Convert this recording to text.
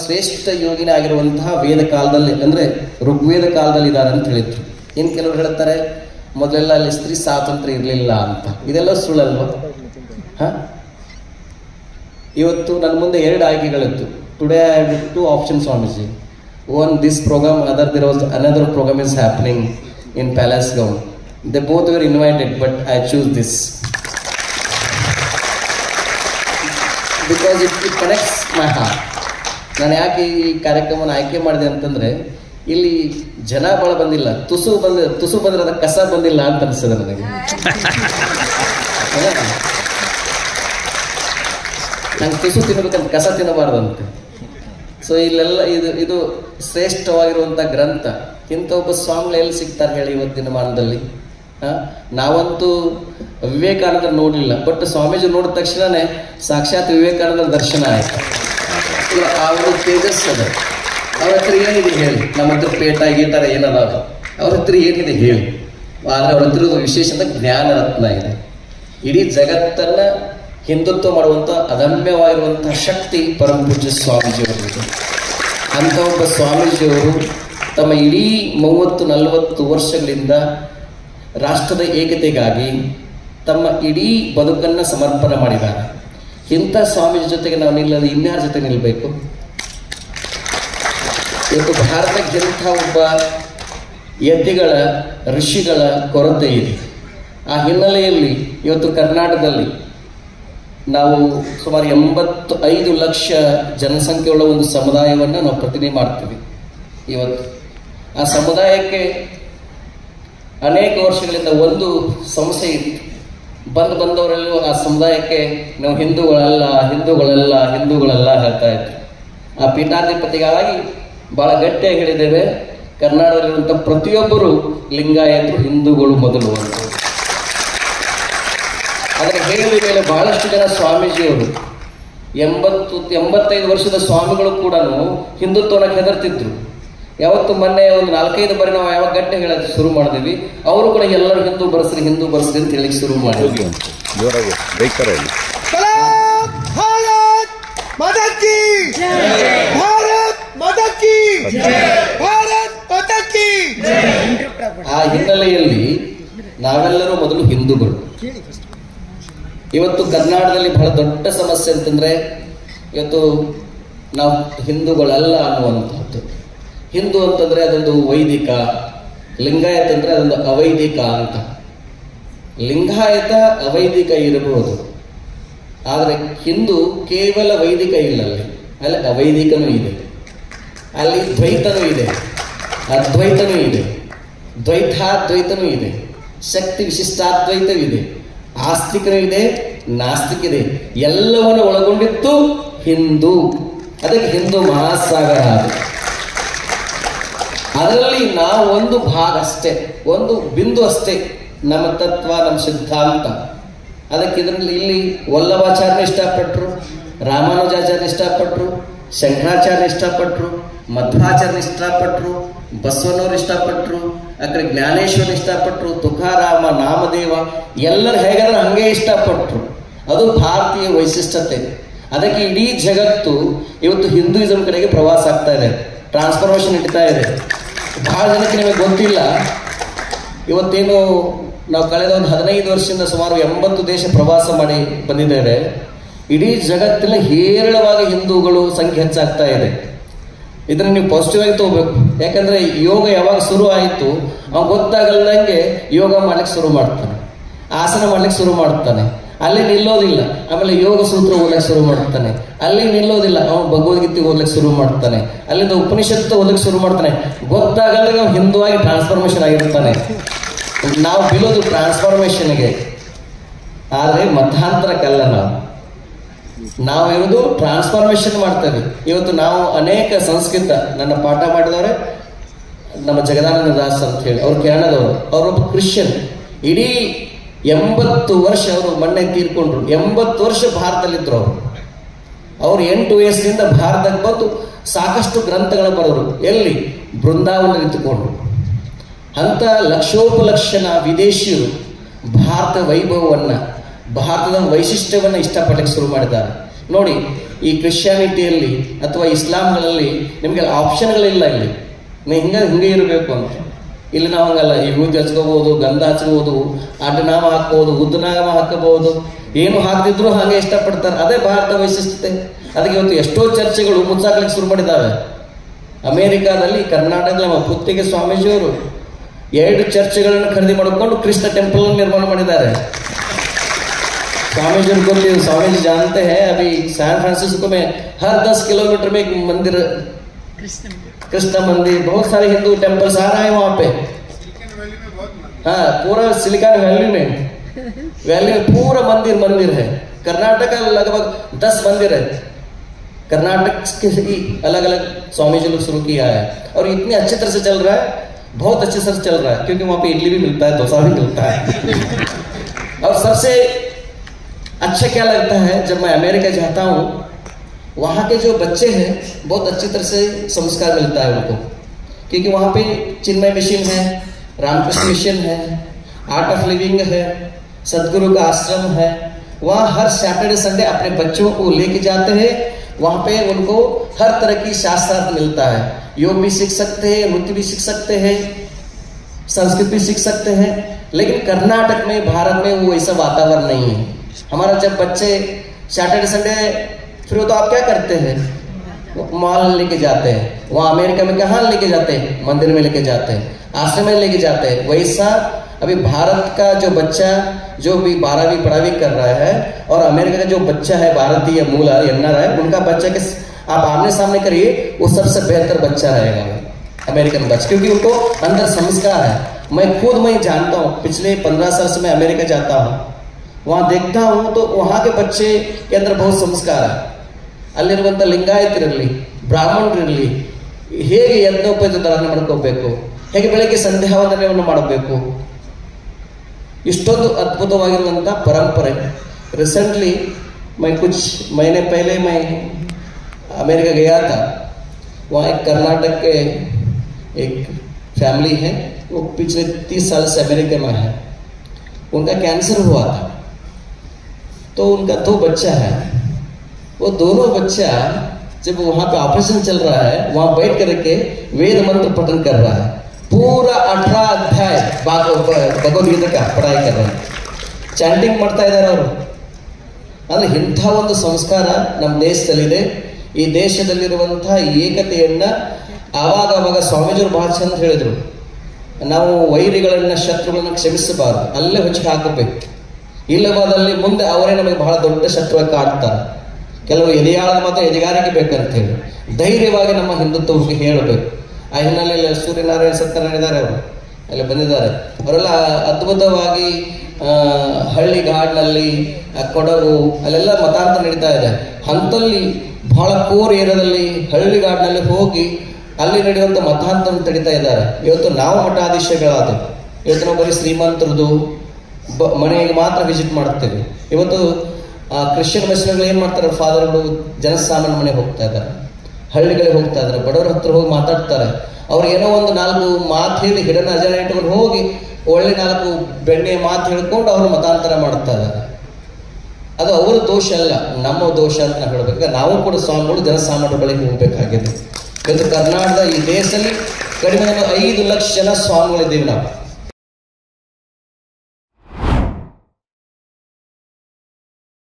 ಶ್ರೇಷ್ಠ ಯೋಗಿನೇ ಆಗಿರುವಂತಹ ವೇದ ಕಾಲದಲ್ಲಿ ಅಂದರೆ ಋಗ್ವೇದ ಕಾಲದಲ್ಲಿ ಇದ್ದಾರೆ ಅಂತ ಹೇಳಿದ್ರು. ಇನ್ನು ಕೆಲವರು ಹೇಳ್ತಾರೆ ಮೊದಲೆಲ್ಲ ಅಲ್ಲಿ ಸ್ತ್ರೀ ಸ್ವಾತಂತ್ರ್ಯ ಇರಲಿಲ್ಲ ಅಂತ. ಇದೆಲ್ಲ ಸುಳ್ಳಲ್ವ? ಹಾಂ, ಇವತ್ತು ನನ್ನ ಮುಂದೆ 2 ಆಯ್ಕೆಗಳಿತ್ತು. Today I have 2 options swamiji. One this programme, there was another programme is happening in palace ground. They both were invited but I choose this because it connects my heart. ನಾನು ಯಾಕೆ ಈ ಕಾರ್ಯಕ್ರಮನ ಆಯ್ಕೆ ಮಾಡಿದೆ ಅಂತಂದರೆ ಇಲ್ಲಿ ಜನ ಭಾಳ ಬಂದಿಲ್ಲ, ತುಸು ಬಂದ್ರೆ ಅದಕ್ಕೆ ಕಸ ಬಂದಿಲ್ಲ ಅಂತ ಅನಿಸ್ತದೆ ನನಗೆ. ನಂಗೆ ತುಸು ತಿನ್ನಬೇಕಂತ ಕಸ ತಿನ್ನಬಾರ್ದಂತೆ. ಸೊ ಇಲ್ಲೆಲ್ಲ ಇದು ಶ್ರೇಷ್ಠವಾಗಿರುವಂಥ ಗ್ರಂಥ. ಇಂಥ ಒಬ್ಬ ಸ್ವಾಮಿಗಳು ಎಲ್ಲಿ ಸಿಗ್ತಾರೆ ಹೇಳಿ ಇವತ್ತಿನ ಮಾನದಲ್ಲಿ? ನಾವಂತೂ ವಿವೇಕಾನಂದ ನೋಡಲಿಲ್ಲ, ಬಟ್ ಸ್ವಾಮೀಜಿ ನೋಡಿದ ತಕ್ಷಣನೇ ಸಾಕ್ಷಾತ್ ವಿವೇಕಾನಂದರ ದರ್ಶನ ಆಯ್ತು. ಅವರು ತೇಜಸ್ಸದ, ಅವ್ರ ಹತ್ರ ಏನಿದೆ ಹೇಳಿ? ನಮ್ಮ ಹತ್ರ ಪೇಟ ಗೀಟಾರ ಏನದಾವ? ಅವ್ರ ಹತ್ರ ಏನಿದೆ ಹೇಳಿ? ಆದರೆ ಅವ್ರ ಹತ್ರ ವಿಶೇಷದ ಜ್ಞಾನ ರತ್ನ ಇದೆ. ಇಡೀ ಜಗತ್ತನ್ನು ಹಿಂದುತ್ವ ಮಾಡುವಂಥ ಅದಮ್ಯವಾಗಿರುವಂಥ ಶಕ್ತಿ ಪರಮ ಪೂಜ್ಯ ಸ್ವಾಮೀಜಿಯವರಿಗೆ. ಅಂಥ ಒಬ್ಬ ಸ್ವಾಮೀಜಿಯವರು ತಮ್ಮ ಇಡೀ 30-40 ವರ್ಷಗಳಿಂದ ರಾಷ್ಟ್ರದ ಏಕತೆಗಾಗಿ ತಮ್ಮ ಇಡೀ ಬದುಕನ್ನು ಸಮರ್ಪಣೆ ಮಾಡಿದ್ದಾರೆ. ಇಂಥ ಸ್ವಾಮೀಜಿ ಜೊತೆಗೆ ನಾವು ನಿಲ್ಲೋದು ಇನ್ಯಾರ ಜೊತೆ ನಿಲ್ಲಬೇಕು? ಇವತ್ತು ಭಾರತಕ್ಕೆ ಇಂಥ ಒಬ್ಬ ಯತಿಗಳ ಋಷಿಗಳ ಕೊರತೆ ಇದೆ. ಆ ಹಿನ್ನೆಲೆಯಲ್ಲಿ ಇವತ್ತು ಕರ್ನಾಟಕದಲ್ಲಿ ನಾವು ಸುಮಾರು 85 ಲಕ್ಷ ಜನಸಂಖ್ಯೆಯುಳ್ಳ ಒಂದು ಸಮುದಾಯವನ್ನು ನಾವು ಪ್ರತಿನಿಧಿ ಮಾಡ್ತೀವಿ. ಇವತ್ತು ಆ ಸಮುದಾಯಕ್ಕೆ ಅನೇಕ ವರ್ಷಗಳಿಂದ ಒಂದು ಸಮಸ್ಯೆ ಇತ್ತು. ಬಂದವರೆಲ್ಲೂ ಆ ಸಮುದಾಯಕ್ಕೆ ನಾವು ಹಿಂದೂಗಳಲ್ಲ ಹೇಳ್ತಾ ಇದ್ರು. ಆ ಪೀಠಾಧಿಪತಿಗಳಾಗಿ ಬಹಳ ಗಟ್ಟಿಯಾಗಿ ಹೇಳಿದ್ದೇವೆ, ಕರ್ನಾಟಕದಲ್ಲಿರುವಂಥ ಪ್ರತಿಯೊಬ್ಬರು ಲಿಂಗಾಯತರು ಹಿಂದೂಗಳು ಮೊದಲು ಅಂತ. ಅದರ ಹೇಳಿದ ಮೇಲೆ ಬಹಳಷ್ಟು ಜನ ಸ್ವಾಮೀಜಿಯವರು 85 ವರ್ಷದ ಸ್ವಾಮಿಗಳು ಕೂಡ ಹಿಂದುತ್ವನ ಹೆದರ್ತಿದ್ರು. ಯಾವತ್ತು ಮೊನ್ನೆ ಒಂದು 4-5 ಬಾರಿ ನಾವು ಯಾವಾಗ ಗಟ್ಟೆ ಹೇಳೋದು ಶುರು ಮಾಡಿದ್ವಿ, ಅವರು ಕೂಡ ಎಲ್ಲರೂ ಹಿಂದೂ ಬರ್ಸ್ರಿ ಅಂತ ಹೇಳಿ ಶುರು ಮಾಡಿದ್ವಿ. ಆ ಹಿನ್ನೆಲೆಯಲ್ಲಿ ನಾವೆಲ್ಲರೂ ಮೊದಲು ಹಿಂದೂಗಳು. ಇವತ್ತು ಕರ್ನಾಟಕದಲ್ಲಿ ಬಹಳ ದೊಡ್ಡ ಸಮಸ್ಯೆ ಅಂತಂದ್ರೆ ಇವತ್ತು ನಾವು ಹಿಂದೂಗಳಲ್ಲ ಅನ್ನುವಂಥದ್ದು. ಹಿಂದೂ ಅಂತಂದ್ರೆ ಅದೊಂದು ವೈದಿಕ, ಲಿಂಗಾಯತ ಅಂದ್ರೆ ಅದೊಂದು ಅವೈದಿಕ ಅಂತ. ಲಿಂಗಾಯತ ಅವೈದಿಕ ಇರಬಹುದು, ಆದರೆ ಹಿಂದೂ ಕೇವಲ ವೈದಿಕ ಇಲ್ಲ, ಅಲ್ಲಿ ಅವೈದಿಕನೂ ಇದೆ, ಅಲ್ಲಿ ದ್ವೈತನೂ ಇದೆ, ಅದ್ವೈತನೂ ಇದೆ, ದ್ವೈತಾದ್ವೈತನೂ ಇದೆ, ಶಕ್ತಿ ವಿಶಿಷ್ಟಾದ್ವೈತವಿದೆ, ಆಸ್ತಿಕನೂ ಇದೆ, ನಾಸ್ತಿಕಿದೆ, ಎಲ್ಲವನ್ನು ಒಳಗೊಂಡಿತ್ತು ಹಿಂದೂ. ಅದಕ್ಕೆ ಹಿಂದೂ ಮಹಾಸಾಗರ. ಅದರಲ್ಲಿ ನಾವು ಒಂದು ಭಾಗ ಅಷ್ಟೇ, ಒಂದು ಬಿಂದು ಅಷ್ಟೇ ನಮ್ಮ ತತ್ವ, ನಮ್ಮ ಸಿದ್ಧಾಂತ. ಅದಕ್ಕೆ ಇದರಲ್ಲಿ ಇಲ್ಲಿ ವಲ್ಲಭಾಚಾರ್ಯ ಇಷ್ಟಪಟ್ಟರು, ರಾಮಾನುಜಾಚಾರ್ಯ ಇಷ್ಟಪಟ್ಟರು, ಶಂಕರಾಚಾರ್ಯ ಇಷ್ಟಪಟ್ಟರು, ಮಧ್ವಾಚಾರ್ಯ ಇಷ್ಟಪಟ್ಟರು, ಬಸವನವರು ಇಷ್ಟಪಟ್ಟರು, ಆ ಕಡೆ ಜ್ಞಾನೇಶ್ವರ ಇಷ್ಟಪಟ್ಟರು, ತುಕಾರಾಮ, ನಾಮದೇವ, ಎಲ್ಲರೂ ಹೇಗಾದ್ರೆ ಹಂಗೆ ಇಷ್ಟಪಟ್ಟರು. ಅದು ಭಾರತೀಯ ವೈಶಿಷ್ಟ್ಯತೆ. ಅದಕ್ಕೆ ಇಡೀ ಜಗತ್ತು ಇವತ್ತು ಹಿಂದೂಯಿಸಂ ಕಡೆಗೆ ಪ್ರವಾಸ ಆಗ್ತಾ ಇದೆ, ಟ್ರಾನ್ಸ್ಫಾರ್ಮೇಷನ್ ನಡೀತಾ ಇದೆ. ಬಹಳ ಜನಕ್ಕೆ ನಿಮಗೆ ಗೊತ್ತಿಲ್ಲ, ಇವತ್ತೇನು ನಾವು ಕಳೆದ ಒಂದು 15 ವರ್ಷದಿಂದ ಸುಮಾರು 80 ದೇಶ ಪ್ರವಾಸ ಮಾಡಿ ಬಂದಿದ್ದೇವೆ. ಇಡೀ ಜಗತ್ತಿನ ಹೇರಳವಾಗಿ ಹಿಂದೂಗಳು ಸಂಖ್ಯೆ ಹೆಚ್ಚಾಗ್ತಾ ಇದೆ. ಇದನ್ನು ನೀವು ಪಾಸಿಟಿವ್ ಆಗಿ ತಗೋಬೇಕು. ಯಾಕಂದ್ರೆ ಯೋಗ ಯಾವಾಗ ಶುರು ಆಯಿತು, ಅವ್ನು ಗೊತ್ತಾಗಲ್ದಂಗೆ ಯೋಗ ಮಾಡ್ಲಿಕ್ಕೆ ಶುರು ಮಾಡ್ತಾನೆ, ಆಸನ ಮಾಡ್ಲಿಕ್ಕೆ ಶುರು ಮಾಡ್ತಾನೆ, ಅಲ್ಲಿ ನಿಲ್ಲೋದಿಲ್ಲ. ಆಮೇಲೆ ಯೋಗ ಸೂತ್ರ ಓದಲಿಕ್ಕೆ ಶುರು ಮಾಡ್ತಾನೆ, ಅಲ್ಲಿ ನಿಲ್ಲೋದಿಲ್ಲ, ಅವನು ಭಗವದ್ಗೀತೆ ಓದಲಿಕ್ಕೆ ಶುರು ಮಾಡ್ತಾನೆ, ಅಲ್ಲಿಂದ ಉಪನಿಷತ್ತು ಓದಲಿಕ್ಕೆ ಶುರು ಮಾಡ್ತಾನೆ. ಗೊತ್ತಾಗಲ್ದಂಗೆ ಅವ್ನು ಹಿಂದೂವಾಗಿ ಟ್ರಾನ್ಸ್ಫಾರ್ಮೇಷನ್ ಆಗಿರ್ತಾನೆ. ನಾವು ಬೀಳೋದು ಟ್ರಾನ್ಸ್ಫಾರ್ಮೇಷನ್ಗೆ, ಆದರೆ ಮತಾಂತರಕ್ಕಲ್ಲ. ನಾವಿರೋದು ಟ್ರಾನ್ಸ್ಫಾರ್ಮೇಷನ್ ಮಾಡ್ತೇವೆ. ಇವತ್ತು ನಾವು ಅನೇಕ ಸಂಸ್ಕೃತ, ನನ್ನ ಪಾಠ ಮಾಡಿದವರೇ ನಮ್ಮ ಜಗದಾನಂದ ದಾಸ್ ಅಂತ ಹೇಳಿ, ಅವ್ರು ಕೇರಳದವರು, ಅವರೊಬ್ಬ ಕ್ರಿಶ್ಚಿಯನ್. ಇಡೀ 80 ವರ್ಷ ಅವರು ಮೊನ್ನೆ ತೀರ್ಕೊಂಡ್ರು. 80 ವರ್ಷ ಭಾರತದಲ್ಲಿದ್ದರು ಅವರು 8 ವಯಸ್ಸಿನಿಂದ ಭಾರತಕ್ಕೆ ಬಂದು ಸಾಕಷ್ಟು ಗ್ರಂಥಗಳು ಬರೆದರು. ಎಲ್ಲಿ? ಬೃಂದಾವನ ನಿಂತುಕೊಂಡು. ಅಂತ ಲಕ್ಷೋಪಲಕ್ಷಣ ವಿದೇಶಿಯರು ಭಾರತ ವೈಭವವನ್ನು, ಭಾರತದ ವೈಶಿಷ್ಟ್ಯವನ್ನು ಇಷ್ಟಪಡಲಿಕ್ಕೆ ಶುರು ಮಾಡಿದ್ದಾರೆ. ನೋಡಿ, ಈ ಕ್ರಿಶ್ಚಿಯಾನಿಟಿಯಲ್ಲಿ ಅಥವಾ ಇಸ್ಲಾಂಗಳಲ್ಲಿ ನಿಮಗೆ ಆಪ್ಷನ್ಗಳಿಲ್ಲ. ಇಲ್ಲಿ ನೀವು ಹಿಂಗೆ ಇರಬೇಕು ಅಂತ. ಇಲ್ಲಿ ನಾವು ಹಂಗಲ್ಲ. ಈ ಹೂಜಿ ಹಚ್ಕೋಬಹುದು, ಗಂಧ ಹಚ್ಕೋಬಹುದು, ಅಡ್ಡನಾಮ ಹಾಕ್ಬೋದು, ಉದ್ದನಾಮ ಹಾಕಬಹುದು, ಏನು ಹಾಕ್ತಿದ್ರು ಹಾಗೆ ಇಷ್ಟಪಡ್ತಾರೆ. ಅದೇ ಭಾರತ ವೈಶಿಷ್ಟ್ಯತೆ. ಅದಕ್ಕೆ ಇವತ್ತು ಎಷ್ಟೋ ಚರ್ಚೆಗಳು ಮುಚ್ಚಾಕ್ಲಿಕ್ಕೆ ಶುರು ಮಾಡಿದ್ದಾವೆ. ಅಮೇರಿಕಾದಲ್ಲಿ, ಕರ್ನಾಟಕದಲ್ಲಿ ನಮ್ಮ ಪುತ್ತಿಗೆ ಸ್ವಾಮೀಜಿಯವರು 2 ಚರ್ಚ್ಗಳನ್ನು ಖರೀದಿ ಮಾಡಿಕೊಂಡು ಕೃಷ್ಣ ಟೆಂಪಲ್ ನಿರ್ಮಾಣ ಮಾಡಿದ್ದಾರೆ. स्वामी जी को स्वामी जी जानते हैं अभी सैन फ्रांसिस्को में हर 10 किलोमीटर में एक मंदिर, कृष्ण मंदिर, बहुत सारे हिंदू टेम्पल्स आ रहे हैं वहाँ पे। हाँ, पूरा सिलिकॉन वैली में पूरा मंदिर है। कर्नाटक लगभग 10 मंदिर है। कर्नाटक के अलग अलग स्वामी जी लोग शुरू किया है और इतनी अच्छी तरह से चल रहा है, बहुत अच्छे से चल रहा है, क्योंकि वहाँ पे इडली भी मिलता है, डोसा भी मिलता है। और सबसे अच्छा क्या लगता है, जब मैं अमेरिका जाता हूँ, वहाँ के जो बच्चे हैं बहुत अच्छी तरह से संस्कार मिलता है उनको, क्योंकि वहाँ पे चिन्मय मिशन है, रामकृष्ण मिशन है, आर्ट ऑफ लिविंग है, सदगुरु का आश्रम है। वहाँ हर सैटरडे संडे अपने बच्चों को लेके जाते हैं। वहाँ पे उनको हर तरह की शास्त्रार्थ मिलता है। योग भी सीख सकते हैं, नृत्य भी सीख सकते हैं, संस्कृत भी सीख सकते हैं। लेकिन कर्नाटक में, भारत में वो ऐसा वातावरण नहीं है। हमारा जब बच्चे सैटरडे संडे फिर तो आप क्या करते हैं, मॉल लेके जाते हैं। वहाँ अमेरिका में कहाँ लेके जाते हैं, मंदिर में लेके जाते हैं, आश्रम में लेके जाते हैं। वैसा अभी भारत का जो बच्चा जो भी 12वीं पढ़ाई कर रहा है और अमेरिका का जो बच्चा है भारतीय मूल एनआर है, उनका बच्चा के आप आमने सामने करिए, वो सबसे बेहतर बच्चा रहेगा अमेरिकन बच्चा, क्योंकि उनको अंदर संस्कार है। मैं जानता हूँ, पिछले 15 साल से मैं अमेरिका जाता हूँ, वहाँ देखता हूँ तो वहाँ के बच्चे के अंदर बहुत संस्कार है। ಅಲ್ಲಿರುವಂಥ ಲಿಂಗಾಯತರಿರಲಿ, ಬ್ರಾಹ್ಮಣರಿರಲಿ, ಹೇಗೆ ಯಜ್ಞೋಪೇತಧಾರಣೆ ಮಾಡ್ಕೋಬೇಕು, ಹೇಗೆ ಬೆಳಗ್ಗೆ ಸಂಧ್ಯಾ ವಂದನೆಯನ್ನು ಮಾಡಬೇಕು, ಇಷ್ಟೊಂದು ಅದ್ಭುತವಾಗಿರುವಂಥ ಪರಂಪರೆ। रिसेंटली मैं कुछ महीने पहले मैं अमेरिका गया था। वहाँ एक कर्नाटक के एक फैमिली है, वो पिछले 30 साल से अमेरिका में है। उनका कैंसर हुआ था, तो उनका 2 बच्चा है। वो दोनों बच्चा जब वहाँ पे ऑपरेशन चल रहा है, वहाँ बैठ करके वेद मंत्र पठन कर रहा है। पूरा 18 अध्याय भगवद्गीता का पढ़ाई कर रहे हैं, चैंटिंग ಮಾಡ್ತಾ ಇದ್ದಾರೆ ಅವರು। ಅಂದರೆ ಇಂಥ ಒಂದು ಸಂಸ್ಕಾರ ನಮ್ಮ ದೇಶದಲ್ಲಿದೆ। ಈ ದೇಶದಲ್ಲಿರುವಂಥ ಏಕತೆಯನ್ನ ಆವಾಗ ಸ್ವಾಮೀಜಿಯವರು ಬಹಳ ಚಂದ ಹೇಳಿದರು, ನಾವು ವೈರಿಗಳನ್ನ, ಶತ್ರುಗಳನ್ನ ಕ್ಷಮಿಸಬಾರದು, ಅಲ್ಲೇ ಹೊಚ್ಚಿಗೆ ಹಾಕಬೇಕು, ಇಲ್ಲವಾದಲ್ಲಿ ಮುಂದೆ ಅವರೇ ನಮಗೆ ಬಹಳ ದೊಡ್ಡ ಶತ್ರುವಾಗಿ ಕಾಡ್ತಾರೆ। ಕೆಲವು ಎದೆಯಾಳದ ಮಾತ್ರ ಎದೆಗಾರಿಕೆ ಬೇಕಂತ ಹೇಳಿ ಧೈರ್ಯವಾಗಿ ನಮ್ಮ ಹಿಂದುತ್ವಕ್ಕೆ ಹೇಳಬೇಕು। ಆ ಹಿನ್ನೆಲೆಯಲ್ಲಿ ಸೂರ್ಯನಾರಾಯಣ ಸತ್ಯನಾರಾಯಣ ಇದ್ದಾರೆ, ಅವರು ಅಲ್ಲಿ ಬಂದಿದ್ದಾರೆ। ಅವರೆಲ್ಲ ಅದ್ಭುತವಾಗಿ ಹಳ್ಳಿ ಗಾಡ್ನಲ್ಲಿ, ಕೊಡಗು ಅಲ್ಲೆಲ್ಲ ಮತಾಂತರ ನಡೀತಾ ಇದೆ। ಅಂಥಲ್ಲಿ ಬಹಳ ಕೋರ್ ಏರಿಯಾದಲ್ಲಿ ಹಳ್ಳಿಗಾಡಿನಲ್ಲಿ ಹೋಗಿ ಅಲ್ಲಿ ನಡೆಯುವಂಥ ಮತಾಂತರ ತಡೀತಾ ಇದ್ದಾರೆ। ಇವತ್ತು ನಾವು ಮಠಾಧೀಶಗಳಾದ, ಇವತ್ತು ನಾವು ಬರೀ ಶ್ರೀಮಂತರದು ಮನೆಗೆ ಮಾತ್ರ ವಿಸಿಟ್ ಮಾಡ್ತೇವೆ। ಇವತ್ತು ಕ್ರಿಶ್ಚಿಯನ್ ಮಿಷನರಿಗಳು ಏನು ಮಾಡ್ತಾರೆ, ಫಾದರ್ಗಳು ಜನಸಾಮಾನ್ಯ ಮನೆಗೆ ಹೋಗ್ತಾ ಇದ್ದಾರೆ, ಹಳ್ಳಿಗಳಿಗೆ ಹೋಗ್ತಾ ಇದ್ದಾರೆ, ಬಡವರ ಹತ್ರ ಹೋಗಿ ಮಾತಾಡ್ತಾರೆ। ಅವ್ರಿಗೆ ಏನೋ ಒಂದು 4 ಮಾತು ಹೇಳಿ ಹಿಡನ್ ಅಜೆಂಡಾ ಇಟ್ಕೊಂಡು ಹೋಗಿ ಒಳ್ಳೆ 4 ಬೆಣ್ಣೆ ಮಾತು ಹೇಳ್ಕೊಂಡು ಅವರು ಮತಾಂತರ ಮಾಡ್ತಾ ಇದ್ದಾರೆ। ಅದು ಅವರ ದೋಷ ಅಲ್ಲ, ನಮ್ಮ ದೋಷ ಅಂತ ನಾವು ಹೇಳಬೇಕು। ನಾವು ಕೂಡ ಸ್ವಾಮಿಗಳು ಜನಸಾಮಾನ್ಯರ ಬಳಿಗೆ ಹೋಗಬೇಕಾಗಿದೆ। ಇವತ್ತು ಕರ್ನಾಟಕದ ಈ ದೇಶದಲ್ಲಿ ಕಡಿಮೆ 5 ಲಕ್ಷ ಜನ ಸ್ವಾಮಿಗಳಿದ್ದೀವಿ ನಾವು।